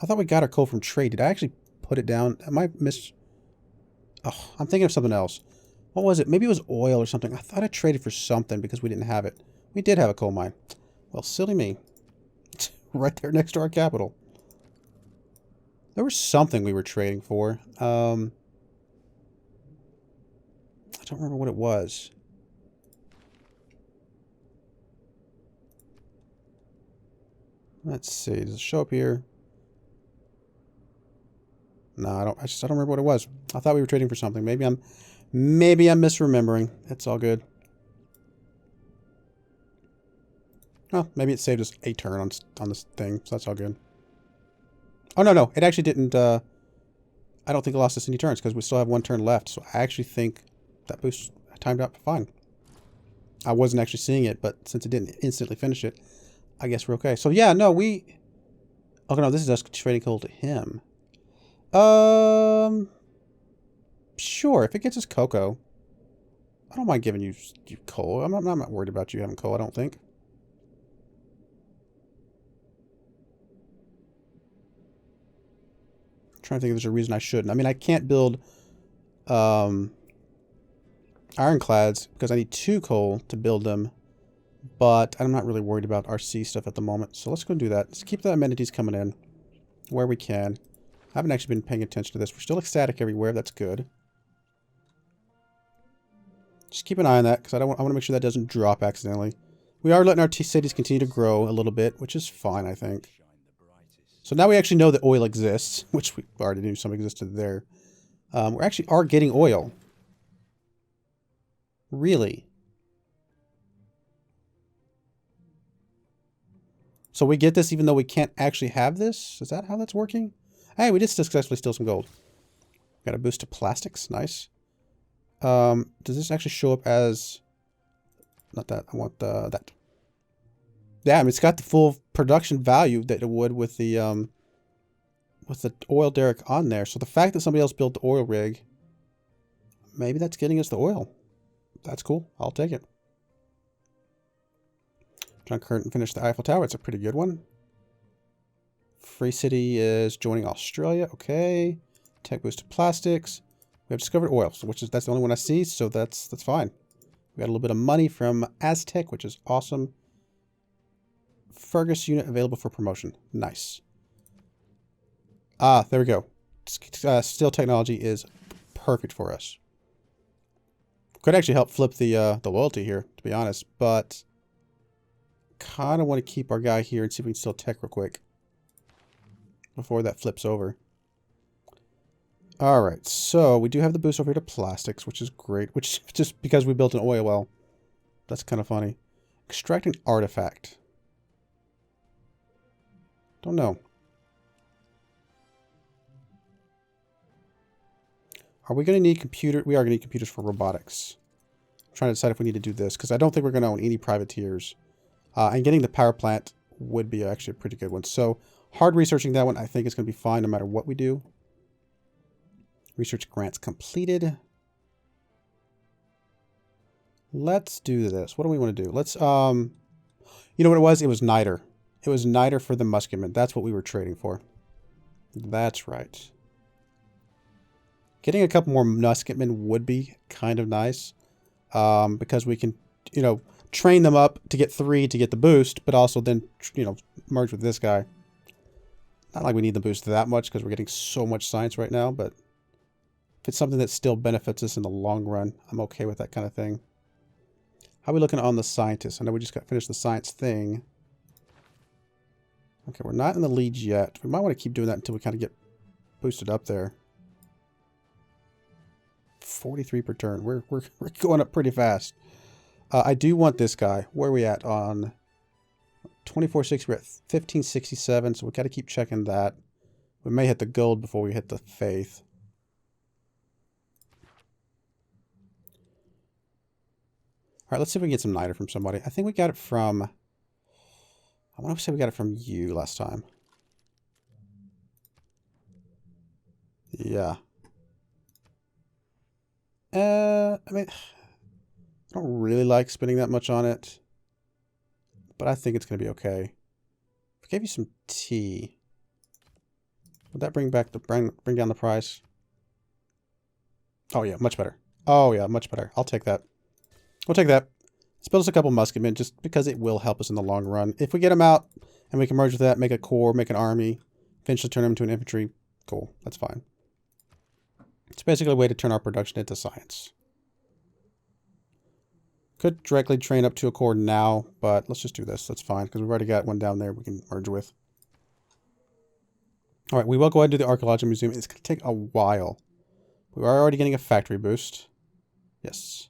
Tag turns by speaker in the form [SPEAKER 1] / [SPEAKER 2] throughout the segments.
[SPEAKER 1] I thought we got our coal from trade. Did I actually put it down? Am I Oh, I'm thinking of something else. What was it? Maybe it was oil or something. I thought I traded for something because we didn't have it. We did have a coal mine. Well, silly me. It's right there next to our capital. There was something we were trading for. I don't remember what it was. Let's see. Does it show up here? No, I don't remember what it was. I thought we were trading for something. Maybe I'm misremembering. It's all good. Oh, maybe it saved us a turn on this thing, so that's all good. Oh no, it actually didn't. I don't think it lost us any turns because we still have one turn left. So I actually think that boost timed out fine. I wasn't actually seeing it, but since it didn't instantly finish it, I guess we're okay. So yeah, no, we. Oh no, this is us trading coal to him. Sure. If it gets us cocoa, I don't mind giving you coal. I'm not worried about you having coal. I don't think. I'm trying to think if there's a reason I shouldn't. I mean, I can't build ironclads because I need 2 coal to build them, but I'm not really worried about our sea stuff at the moment. So let's go do that. Let's keep the amenities coming in where we can. I haven't actually been paying attention to this. We're still ecstatic everywhere. That's good. Just keep an eye on that because I want to make sure that doesn't drop accidentally. We are letting our cities continue to grow a little bit, which is fine, I think. So now we actually know that oil exists, which we already knew some existed there. We actually are getting oil. Really? So we get this even though we can't actually have this? Is that how that's working? Hey, we did successfully steal some gold. Got a boost to plastics. Nice. Does this actually show up as... Not that. I want that. Yeah, I mean, it's got the full production value that it would with the oil derrick on there. So the fact that somebody else built the oil rig, maybe that's getting us the oil. That's cool. I'll take it. John Curtin finished the Eiffel Tower. It's a pretty good one. Free City is joining Australia. Okay. Tech boost to plastics. We have discovered oil, so that's the only one I see, so that's fine. We got a little bit of money from Aztec, which is awesome. Fergus unit available for promotion. Nice. Ah, there we go. Steel technology is perfect for us. Could actually help flip the loyalty here, to be honest, but kind of want to keep our guy here and see if we can steal tech real quick before that flips over. Alright, so we do have the boost over here to plastics, which is great. Which, just because we built an oil well. That's kind of funny. Extracting artifact. Don't know. Are we going to need computer? We are going to need computers for robotics. I'm trying to decide if we need to do this, because I don't think we're going to own any privateers. And getting the power plant would be actually a pretty good one. So, hard researching that one, I think it's going to be fine no matter what we do. Research grants completed. Let's do this. What do we want to do? Let's, you know what it was? It was niter. It was niter for the musketmen. That's what we were trading for. That's right. Getting a couple more musketmen would be kind of nice. Because we can, you know, train them up to get 3 to get the boost, but also then, you know, merge with this guy. Not like we need the boost that much because we're getting so much science right now, but if it's something that still benefits us in the long run, I'm okay with that kind of thing. How are we looking on the scientists? I know we just got finished the science thing. Okay, we're not in the lead yet. We might want to keep doing that until we kind of get boosted up there. 43 per turn. We're going up pretty fast. I do want this guy. Where are we at on 2460? We're at 1567, so we got to keep checking that. We may hit the gold before we hit the faith. All right, let's see if we can get some niter from somebody. I think we got it from... I want to say we got it from you last time. Yeah. I mean, I don't really like spending that much on it, but I think it's going to be okay. I gave you some tea. Would that bring down the price? Oh yeah, much better. Oh yeah, much better. I'll take that. We'll take that. Let's build us a couple musketmen just because it will help us in the long run. If we get them out and we can merge with that, make a corps, make an army, eventually turn them into an infantry, cool. That's fine. It's basically a way to turn our production into science. Could directly train up to a corps now, but let's just do this. That's fine because we've already got one down there we can merge with. All right, we will go ahead and do the archaeological museum. It's going to take a while. We are already getting a factory boost. Yes.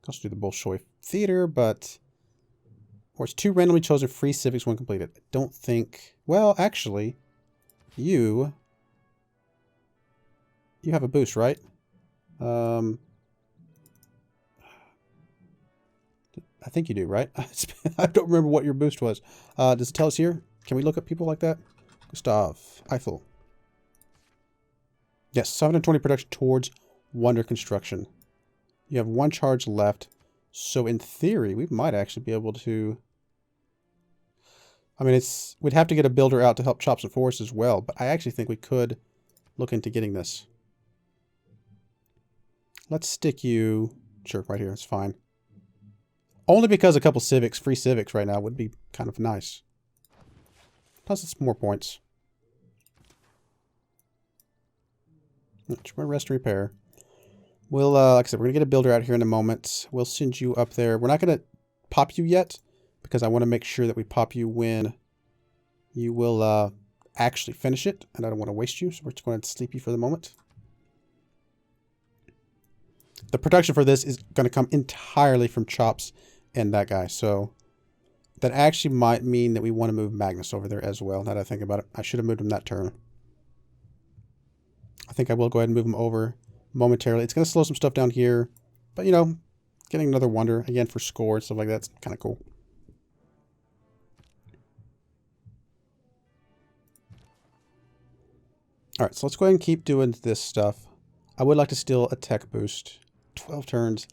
[SPEAKER 1] Also do the Bolshoi Theater, but... Or it's 2 randomly chosen free civics when completed. I don't think... Well, actually, you have a boost, right? I think you do, right? I don't remember what your boost was. Does it tell us here? Can we look at people like that? Gustav, Eiffel. Yes, 720 production towards wonder construction. You have 1 charge left. So in theory, we might actually be able to... I mean, we'd have to get a builder out to help chop some forests as well, but I actually think we could look into getting this. Let's stick you... Sure, right here. It's fine. Only because a couple civics, free civics right now would be kind of nice. Plus it's more points. Rest and repair. We'll, like I said, we're going to get a builder out here in a moment. We'll send you up there. We're not going to pop you yet because I want to make sure that we pop you when you will actually finish it. And I don't want to waste you, so we're just going to sleep you for the moment. The production for this is going to come entirely from chops and that guy. So that actually might mean that we want to move Magnus over there as well, now that I think about it. I should have moved him that turn. I think I will go ahead and move him over momentarily. It's going to slow some stuff down here. But, you know, getting another wonder, again, for score and stuff like that's kind of cool. Alright, so let's go ahead and keep doing this stuff. I would like to steal a tech boost. 12 turns.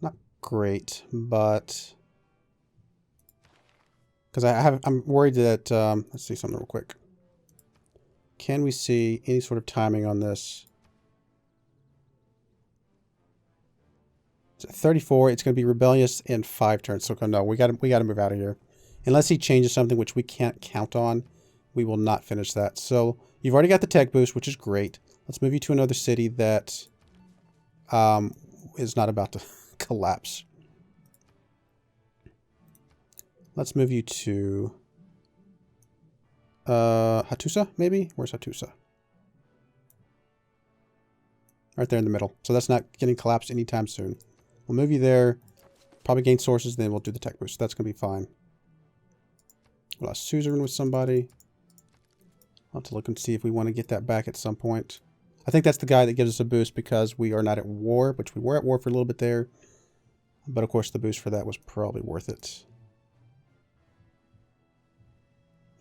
[SPEAKER 1] Not great, but... Because I'm worried that... let's see something real quick. Can we see any sort of timing on this? It's at 34. It's going to be rebellious in 5 turns. So no, we got to move out of here. Unless he changes something which we can't count on, we will not finish that. So you've already got the tech boost, which is great. Let's move you to another city that is not about to collapse. Let's move you to Hattusa, maybe? Where's Hattusa? Right there in the middle. So that's not getting collapsed anytime soon. We'll move you there. Probably gain sources, then we'll do the tech boost. That's going to be fine. We'll have suzerain with somebody. I'll have to look and see if we want to get that back at some point. I think that's the guy that gives us a boost because we are not at war, which we were at war for a little bit there. But of course the boost for that was probably worth it.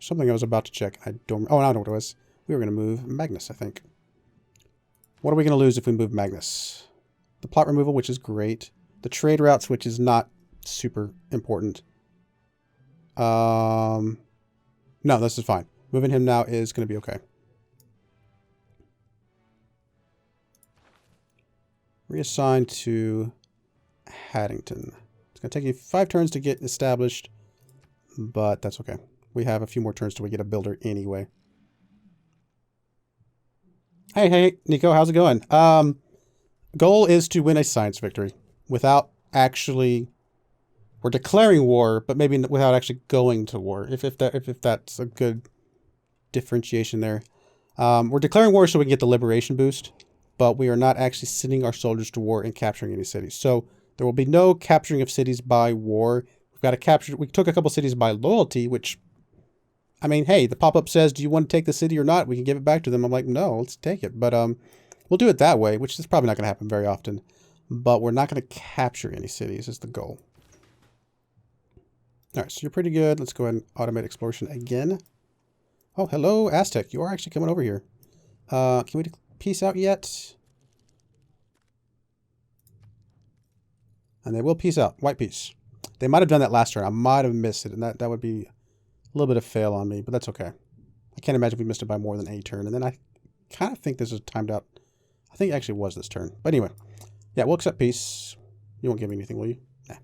[SPEAKER 1] Something I was about to check. I don't... Oh, I know what it was. We were going to move Magnus, I think. What are we going to lose if we move Magnus? The plot removal, which is great. The trade routes, which is not super important. No, this is fine. Moving him now is going to be okay. Reassign to Haddington. It's going to take you 5 turns to get established, but that's okay. We have a few more turns till we get a builder anyway. Hey, Nico, how's it going? Goal is to win a science victory without actually... We're declaring war, but maybe without actually going to war, if that's a good differentiation there. We're declaring war so we can get the liberation boost, but we are not actually sending our soldiers to war and capturing any cities. So there will be no capturing of cities by war. We've got to capture... We took a couple cities by loyalty, which... I mean, hey, the pop-up says, do you want to take the city or not? We can give it back to them. I'm like, no, let's take it. But we'll do it that way, which is probably not going to happen very often. But we're not going to capture any cities is the goal. All right, so you're pretty good. Let's go ahead and automate exploration again. Oh, hello, Aztec. You are actually coming over here. Can we peace out yet? And they will peace out. White peace. They might have done that last turn. I might have missed it, and that would be... A little bit of fail on me, but that's okay. I can't imagine we missed it by more than a turn. And then I kind of think this is timed out. I think it actually was this turn. But anyway, yeah, we'll accept peace. You won't give me anything, will you? Nah.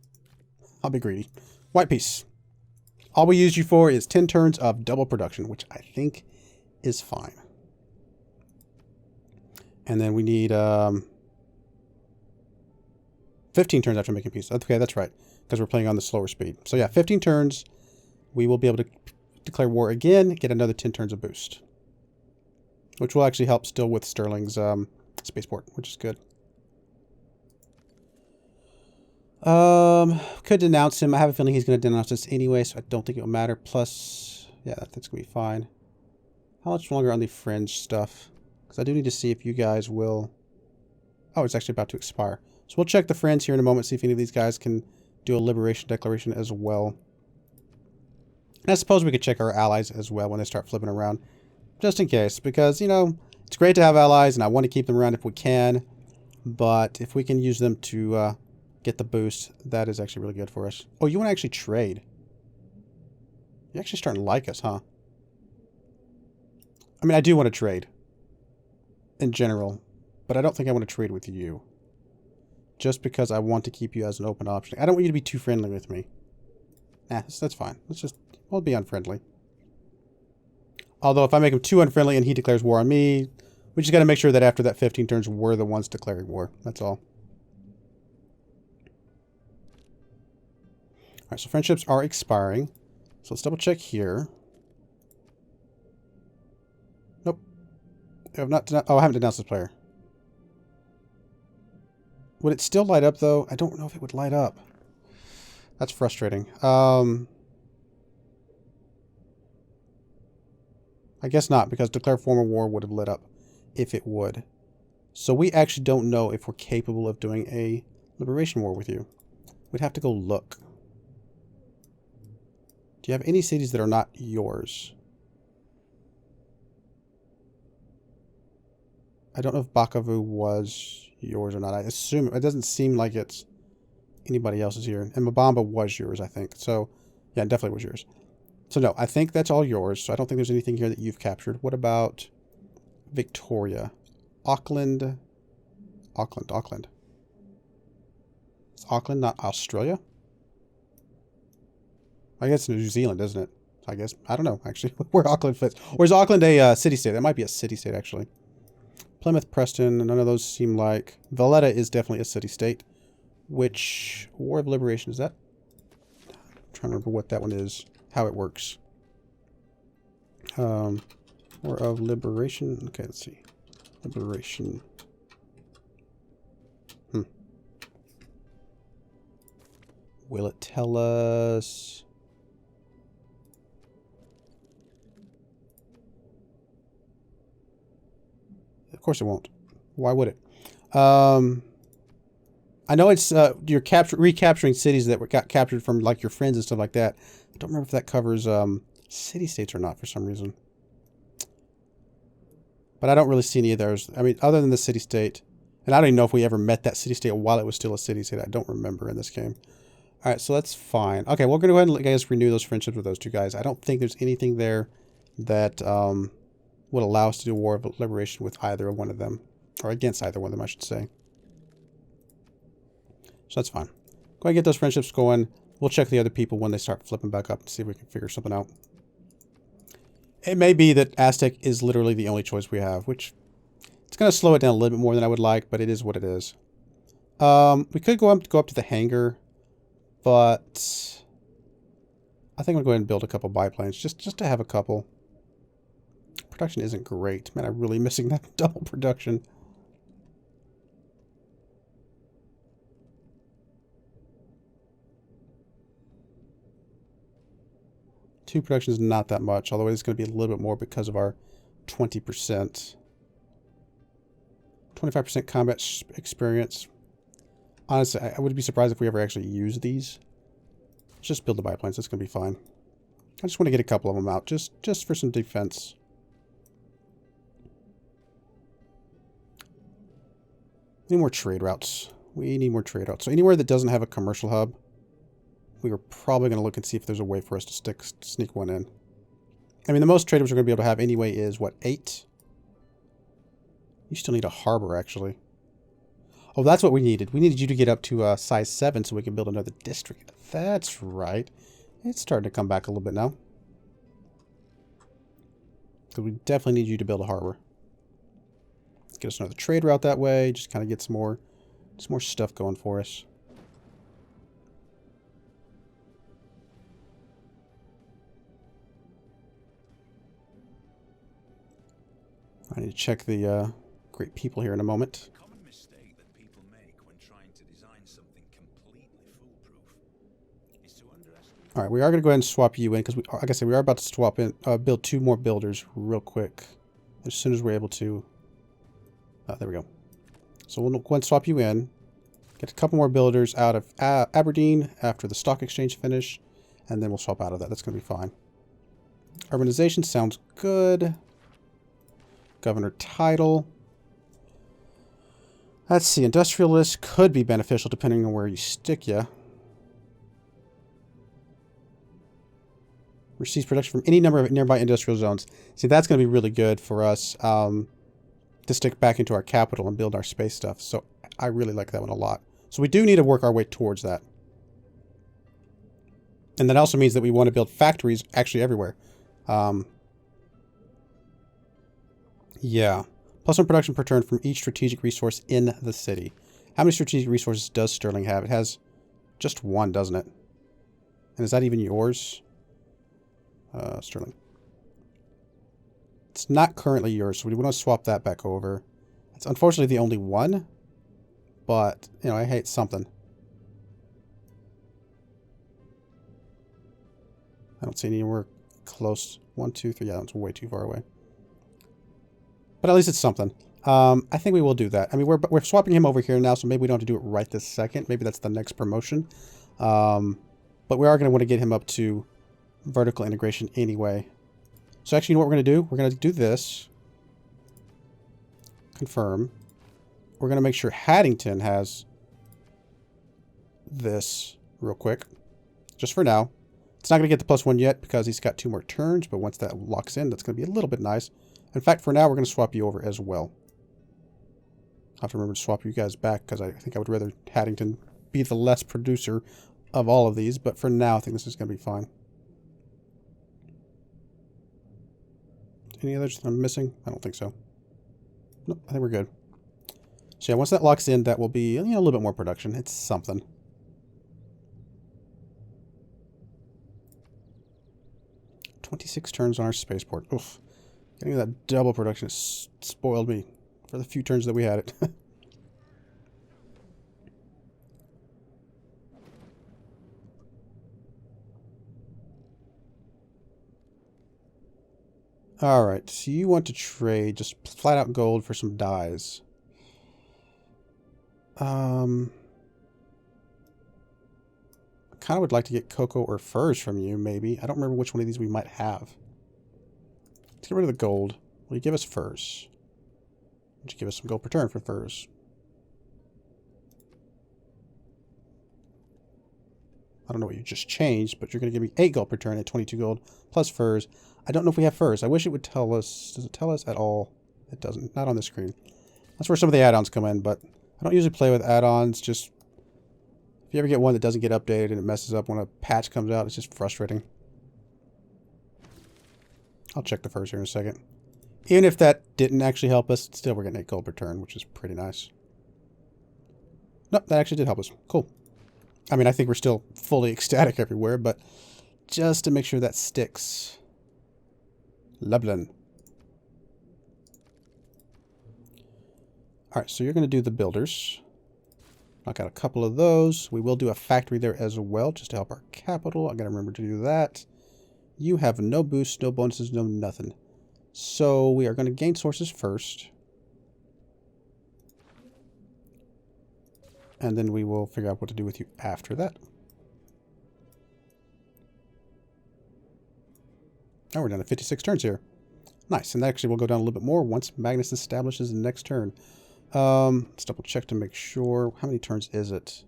[SPEAKER 1] I'll be greedy. White peace. All we use you for is 10 turns of double production, which I think is fine. And then we need 15 turns after making peace. Okay, that's right, because we're playing on the slower speed. So yeah, 15 turns. We will be able to declare war again, get another 10 turns of boost. Which will actually help still with Sterling's spaceport, which is good. Could denounce him. I have a feeling he's going to denounce us anyway, so I don't think it will matter. Plus, yeah, that's going to be fine. How much longer on the fringe stuff? Because I do need to see if you guys will... Oh, it's actually about to expire. So we'll check the friends here in a moment, see if any of these guys can do a liberation declaration as well. And I suppose we could check our allies as well when they start flipping around. Just in case, because, you know, it's great to have allies, and I want to keep them around if we can. But if we can use them to get the boost, that is actually really good for us. Oh, you want to actually trade? You're actually starting to like us, huh? I mean, I do want to trade. In general. But I don't think I want to trade with you. Just because I want to keep you as an open option. I don't want you to be too friendly with me. Nah, that's fine. We'll be unfriendly. Although if I make him too unfriendly and he declares war on me, we just got to make sure that after that 15 turns, we're the ones declaring war. That's all. Alright, so friendships are expiring. So let's double check here. Nope. I haven't denounced this player. Would it still light up, though? I don't know if it would light up. That's frustrating. I guess not, because declare former war would have lit up if it would. So we actually don't know if we're capable of doing a liberation war with you. We'd have to go look. Do you have any cities that are not yours? I don't know if Bakavu was yours or not. I assume it doesn't seem like it's anybody else's here. And Mabamba was yours, I think. So, yeah, it definitely was yours. So, no, I think that's all yours. So, I don't think there's anything here that you've captured. What about Victoria? Auckland. Is Auckland not Australia? I guess New Zealand, isn't it? I guess. I don't know, actually, where Auckland fits. Or is Auckland a city-state? That might be a city-state, actually. Plymouth, Preston, none of those seem like... Valletta is definitely a city-state. Which... War of Liberation, is that... I'm trying to remember what that one is. How it works. War of Liberation. Okay, let's see. Liberation. Will it tell us... Of course it won't. Why would it? I know it's you're recapturing cities that got captured from like your friends and stuff like that. I don't remember if that covers city-states or not for some reason. But I don't really see any of those. I mean, other than the city-state. And I don't even know if we ever met that city-state while it was still a city-state. I don't remember in this game. All right, so that's fine. Okay, we're going to go ahead and guys renew those friendships with those two guys. I don't think there's anything there that would allow us to do a War of Liberation with either one of them. Or against either one of them, I should say. So that's fine. Go ahead and get those friendships going. We'll check the other people when they start flipping back up to see if we can figure something out. It may be that Aztec is literally the only choice we have, which it's going to slow it down a little bit more than I would like, but it is what it is. We could go up to the hangar, but I think I'm going to go ahead and build a couple biplanes just to have a couple. Production isn't great. Man, I'm really missing that double production. Two production is not that much, although it's going to be a little bit more because of our 20%. 25% combat experience. Honestly, I would be surprised if we ever actually use these. Let's just build the biplanes. That's going to be fine. I just want to get a couple of them out, just for some defense. We need more trade routes. We need more trade routes. So anywhere that doesn't have a commercial hub, we are probably going to look and see if there's a way for us to sneak one in. I mean, the most traders we're going to be able to have anyway is, what, 8? You still need a harbor, actually. Oh, that's what we needed. We needed you to get up to size 7 so we can build another district. That's right. It's starting to come back a little bit now. So we definitely need you to build a harbor. Let's get us another trade route that way. Just kind of get some more stuff going for us. I need to check the great people here in a moment.
[SPEAKER 2] A common mistake that people make when trying to design something completely foolproof is to underestimate.
[SPEAKER 1] All right, we are going to go ahead and swap you in because, like I said, we are about to swap in, build 2 more builders real quick as soon as we're able to. There we go. So we'll go ahead and swap you in. Get a couple more builders out of Aberdeen after the stock exchange finish, and then we'll swap out of that. That's going to be fine. Urbanization sounds good. Governor title. Let's see. Industrialist could be beneficial depending on where you stick you. Receives production from any number of nearby industrial zones. See, that's going to be really good for us to stick back into our capital and build our space stuff. So I really like that one a lot. So we do need to work our way towards that. And that also means that we want to build factories actually everywhere. Yeah. +1 production per turn from each strategic resource in the city. How many strategic resources does Sterling have? It has just 1, doesn't it? And is that even yours? Sterling. It's not currently yours, so we want to swap that back over. It's unfortunately the only one, but, you know, I hate something. I don't see anywhere close. 1, 2, 3. Yeah, that's way too far away. But at least it's something. I think we will do that. I mean, we're swapping him over here now, so maybe we don't have to do it right this second. Maybe that's the next promotion. But we are going to want to get him up to vertical integration anyway. So actually, you know what we're going to do? We're going to do this. Confirm. We're going to make sure Haddington has this real quick. Just for now. It's not going to get the +1 yet because he's got 2 more turns, but once that locks in, that's going to be a little bit nice. In fact, for now, we're going to swap you over as well. I'll have to remember to swap you guys back because I think I would rather Haddington be the less producer of all of these, but for now, I think this is going to be fine. Any others I'm missing? I don't think so. Nope, I think we're good. So yeah, once that locks in, that will be, you know, a little bit more production. It's something. "26 turns on our spaceport." Oof. Getting that double production spoiled me for the few turns that we had it. Alright, so you want to trade just flat out gold for some dyes. I kind of would like to get cocoa or furs from you, maybe. I don't remember which one of these we might have. Let's get rid of the gold. Will you give us furs? Would you give us some gold per turn for furs? I don't know what you just changed, but you're going to give me 8 gold per turn at 22 gold plus furs. I don't know if we have furs. I wish it would tell us. Does it tell us at all? It doesn't. Not on the screen. That's where some of the add-ons come in, but I don't usually play with add-ons. Just if you ever get one that doesn't get updated and it messes up when a patch comes out, it's just frustrating. I'll check the furs here in a second. Even if that didn't actually help us, still we're getting 8 gold per turn, which is pretty nice. Nope, that actually did help us. Cool. I mean, I think we're still fully ecstatic everywhere, but just to make sure that sticks. Lublin. Alright, so you're going to do the builders. Knock out a couple of those. We will do a factory there as well, just to help our capital. I got to remember to do that. You have no boosts, no bonuses, no nothing. So we are going to gain sources first. And then we will figure out what to do with you after that. Oh, we're down to 56 turns here. Nice. And actually we'll go down a little bit more once Magnus establishes the next turn. Let's double check to make sure. How many turns is it?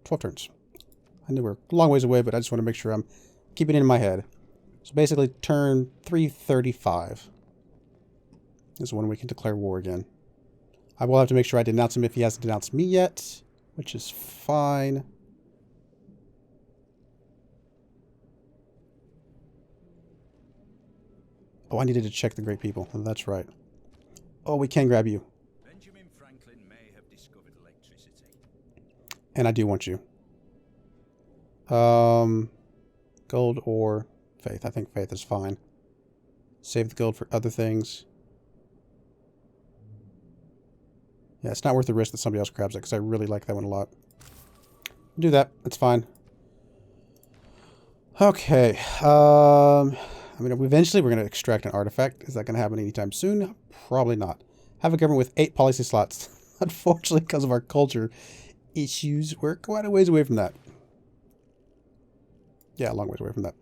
[SPEAKER 1] 12 turns. I knew we're a long ways away, but I just want to make sure I'm keeping it in my head. So basically turn 335 is when we can declare war again. I will have to make sure I denounce him if he hasn't denounced me yet, which is fine. Oh, I needed to check the great people. That's right. Oh, we can grab you.
[SPEAKER 2] Benjamin Franklin may have discovered electricity.
[SPEAKER 1] And I do want you. Gold or faith. I think faith is fine. Save the gold for other things. Yeah, it's not worth the risk that somebody else grabs it because I really like that one a lot. Do that. It's fine. Okay. I mean, eventually we're going to extract an artifact. Is that going to happen anytime soon? Probably not. Have a government with 8 policy slots. Unfortunately, because of our culture issues, we're quite a ways away from that. Yeah, a long ways away from that.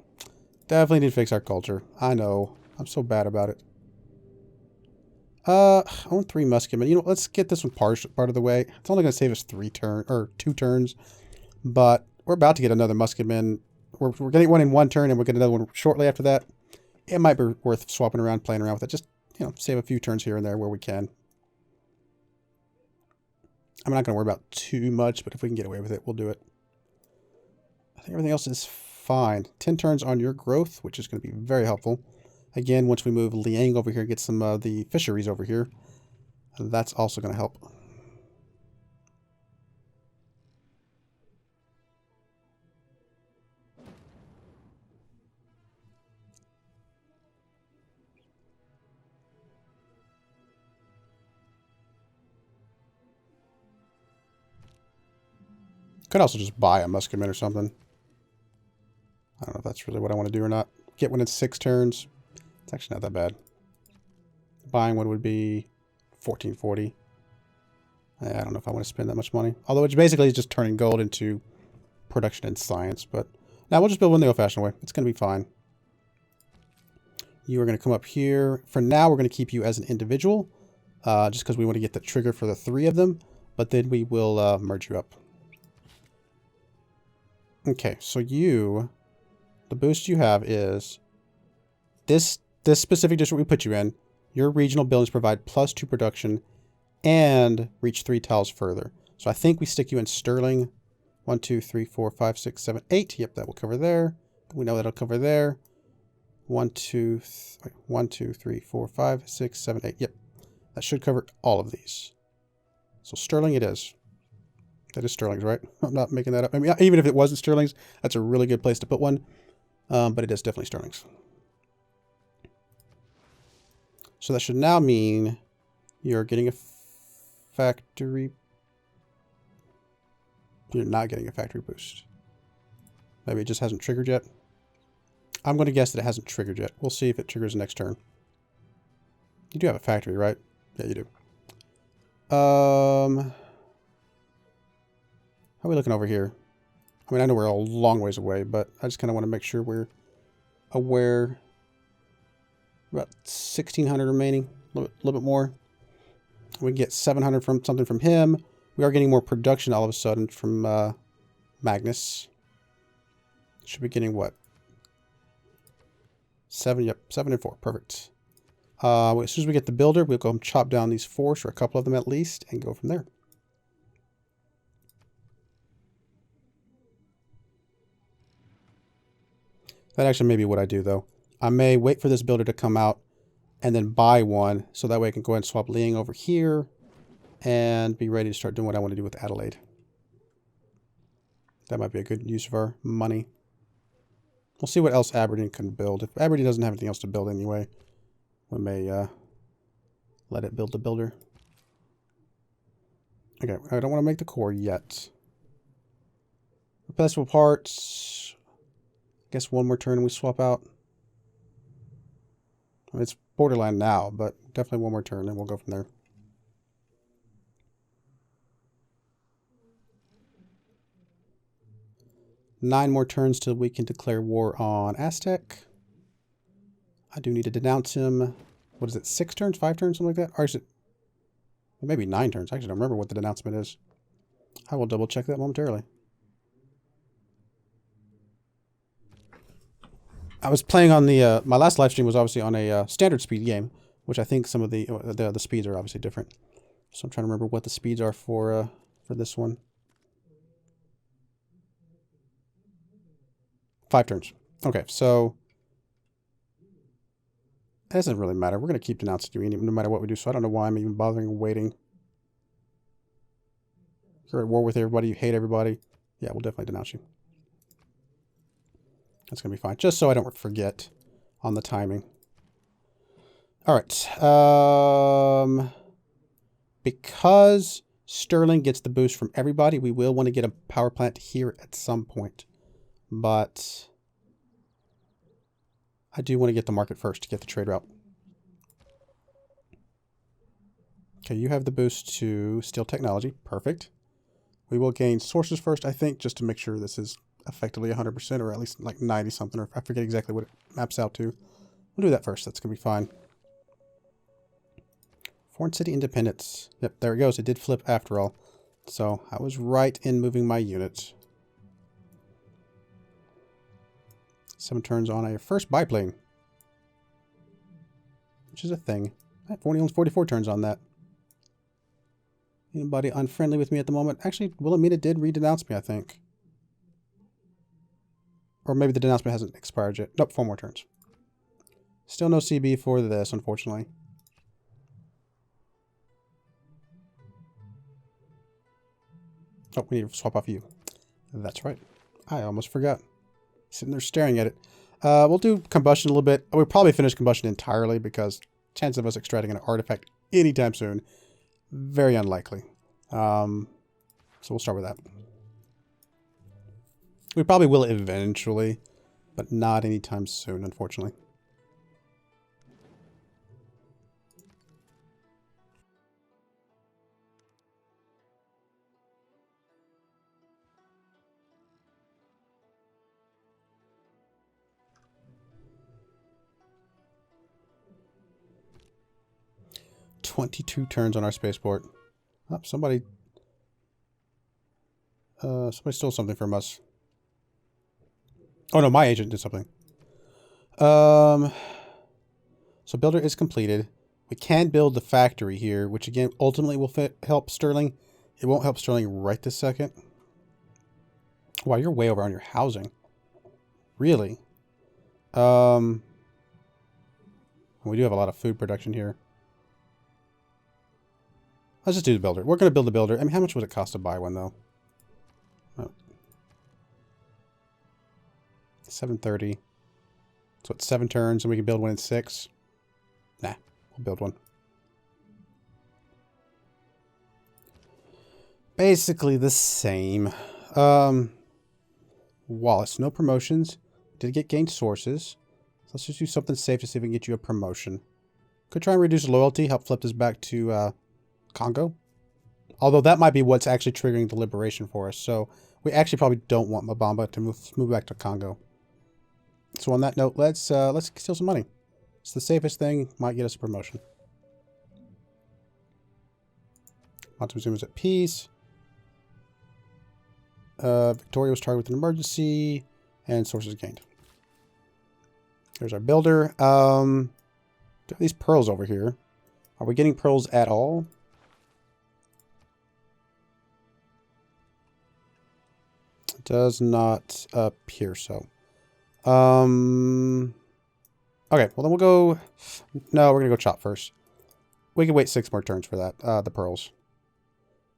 [SPEAKER 1] Definitely need to fix our culture. I know. I'm so bad about it. I want 3 musketmen. You know, let's get this one part of the way. It's only going to save us 2 turns. But we're about to get another musketman. We're getting one in 1 turn, and we'll get another one shortly after that. It might be worth swapping around, playing around with it. Just, you know, save a few turns here and there where we can. I'm not going to worry about too much, but if we can get away with it, we'll do it. I think everything else is fine. 10 turns on your growth, which is going to be very helpful. Again, once we move Liang over here and get some of the fisheries over here, that's also going to help. Could also just buy a musketman or something. I don't know if that's really what I want to do or not. Get one in 6 turns. It's actually not that bad. Buying one would be 1440. I don't know if I want to spend that much money. Although it's basically just turning gold into production and science. But now we'll just build one the old-fashioned way. It's going to be fine. You are going to come up here. For now, we're going to keep you as an individual. Just because we want to get the trigger for the 3 of them. But then we will merge you up. Okay, so you, the boost you have is this specific district we put you in. Your regional buildings provide +2 production and reach 3 tiles further. So I think we stick you in Sterling. 1, 2, 3, 4, 5, 6, 7, 8. Yep, that will cover there. We know that'll cover there. 1, 2, 3, 4, 5, 6, 7, 8. Yep, that should cover all of these. So Sterling it is. That is Sterling's, right? I'm not making that up. I mean, even if it wasn't Sterling's, that's a really good place to put one. But it is definitely Sterling's. So that should now mean you're getting a factory. You're not getting a factory boost. Maybe it just hasn't triggered yet. I'm going to guess that it hasn't triggered yet. We'll see if it triggers next turn. You do have a factory, right? Yeah, you do. How are we looking over here? I mean, I know we're a long ways away, but I just kind of want to make sure we're aware. About 1,600 remaining, a little bit more. We can get 700 from something from him. We are getting more production all of a sudden from Magnus. Should be getting what? 7, yep, 7 and 4, perfect. As soon as we get the builder, we'll go and chop down these 4, or a couple of them at least, and go from there. That actually may be what I do, though. I may wait for this builder to come out and then buy one, so that way I can go ahead and swap Liang over here and be ready to start doing what I want to do with Adelaide. That might be a good use of our money. We'll see what else Aberdeen can build. If Aberdeen doesn't have anything else to build anyway, we may let it build the builder. Okay, I don't want to make the core yet. Replaceable parts. I guess one more turn and we swap out. I mean, it's borderline now, but definitely one more turn and we'll go from there. Nine more turns till we can declare war on Aztec. I do need to denounce him. What is it, 6 turns, 5 turns, something like that? Or is it maybe 9 turns? I actually don't remember what the denouncement is. I will double check that momentarily. I was playing on the my last live stream was obviously on a standard speed game, which I think some of the speeds are obviously different. So I'm trying to remember what the speeds are for this one. 5 turns. Okay, so it doesn't really matter. We're going to keep denouncing you no matter what we do, so I don't know why I'm even bothering waiting. You're at war with everybody. You hate everybody. Yeah, we'll definitely denounce you. That's going to be fine. Just so I don't forget on the timing. All right. Because Sterling gets the boost from everybody, we will want to get a power plant here at some point. But I do want to get the market first to get the trade route. Okay, you have the boost to steel technology. Perfect. We will gain sources first, I think, just to make sure this is effectively 100%, or at least like 90 something, or I forget exactly what it maps out to. We'll do that first. That's going to be fine. Foreign city independence. Yep, there it goes. It did flip after all. So I was right in moving my units. 7 turns on a first biplane, which is a thing. I have only 44 turns on that. Anybody unfriendly with me at the moment? Actually, Wilhelmina did re-denounce me, I think. Or maybe the denouncement hasn't expired yet. Nope, 4 more turns. Still no CB for this, unfortunately. Oh, we need to swap off you. That's right. I almost forgot. Sitting there staring at it. We'll do combustion a little bit. We'll probably finish combustion entirely because chance of us extracting an artifact anytime soon, very unlikely. So we'll start with that. We probably will eventually, but not anytime soon, unfortunately. "22 turns on our spaceport." Oh, somebody stole something from us. Oh no, my agent did something. So builder is completed. We can build the factory here, which again ultimately will help Sterling. It won't help Sterling right this second. Wow, you're way over on your housing. Really? We do have a lot of food production here. Let's just do the builder. We're going to build the builder. I mean, how much would it cost to buy one, though? Oh. 730. So it's 7 turns, and we can build one in 6. Nah, we'll build one. Basically the same. Wallace, no promotions. Did get gained sources. So let's just do something safe to see if we can get you a promotion. Could try and reduce loyalty, help flip this back to Congo. Although that might be what's actually triggering the liberation for us. So we actually probably don't want Mabamba to move back to Congo. So on that note, let's steal some money. It's the safest thing. Might get us a promotion. Montezuma's at peace. Victoria was targeted with an emergency. And sources gained. There's our builder. These pearls over here. Are we getting pearls at all? It does not appear so. Okay, well then we'll go... No, we're going to go chop first. We can wait 6 more turns for that, the pearls.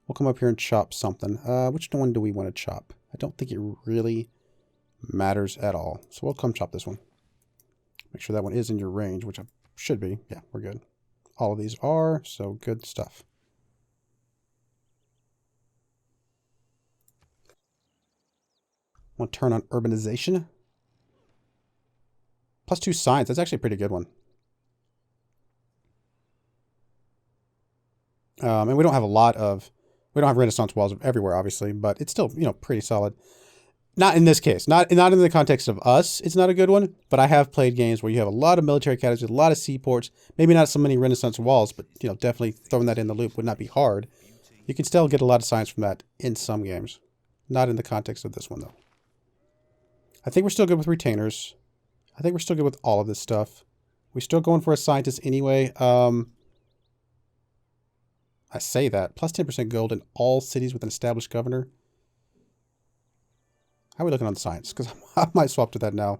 [SPEAKER 1] We'll come up here and chop something. Which one do we want to chop? I don't think it really matters at all. So we'll come chop this one. Make sure that one is in your range, which it should be. Yeah, we're good. All of these are, so good stuff. Want to turn on urbanization? +2 science. That's actually a pretty good one. And we don't have a lot of... We don't have Renaissance walls everywhere, obviously, but it's still, you know, pretty solid. Not in this case. Not in the context of us, it's not a good one, but I have played games where you have a lot of military academies, a lot of seaports, maybe not so many Renaissance walls, but, you know, definitely throwing that in the loop would not be hard. You can still get a lot of science from that in some games. Not in the context of this one, though. I think we're still good with retainers. I think we're still good with all of this stuff. We're still going for a scientist anyway. I say that. Plus 10% gold in all cities with an established governor. How are we looking on science? Because I might swap to that now.